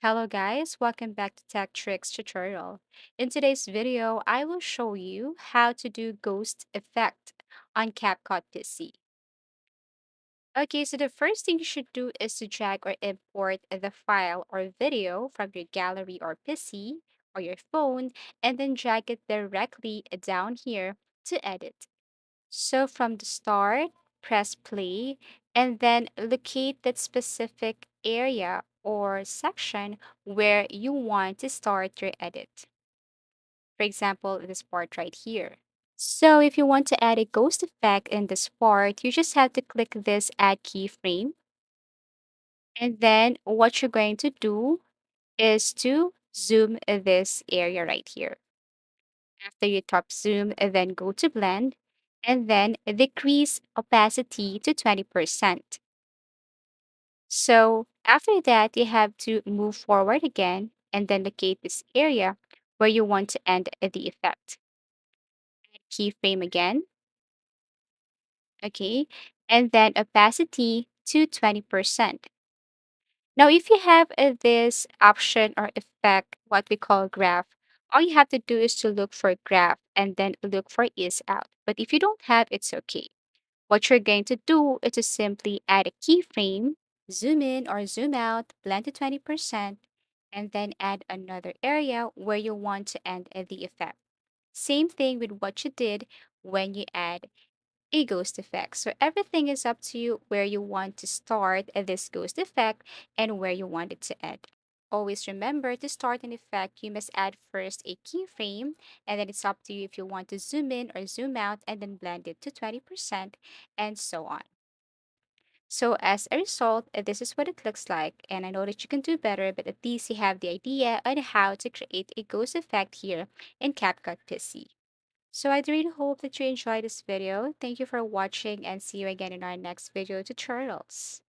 Hello guys, welcome back to Tech Tricks tutorial. In today's video, I will show you how to do ghost effect on CapCut PC. Okay, so the first thing you should do is to drag or import the file or video from your gallery or PC or your phone and then drag it directly down here to edit. So from the start, press play and then locate that specific area or section where you want to start your edit. For example, this part right here. So if you want to add a ghost effect in this part, you just have to click this add keyframe. And then what you're going to do is to zoom this area right here. After you tap zoom, then go to blend and then decrease opacity to 20%. So after that, you have to move forward again and then locate this area where you want to end the effect. Keyframe again, okay, and then opacity to 20%. Now, if you have this option or effect, what we call graph, all you have to do is to look for graph and then look for is out. But if you don't have, it's okay. What you're going to do is to simply add a keyframe, zoom in or zoom out, blend to 20%, and then add another area where you want to end the effect. Same thing with what you did when you add a ghost effect. So everything is up to you where you want to start this ghost effect and where you want it to end. Always remember to start an effect, you must add first a keyframe, and then it's up to you if you want to zoom in or zoom out and then blend it to 20%, and so on. So as a result, this is what it looks like. And I know that you can do better, but at least you have the idea on how to create a ghost effect here in CapCut PC. So I really hope that you enjoyed this video. Thank you for watching and see you again in our next video tutorials.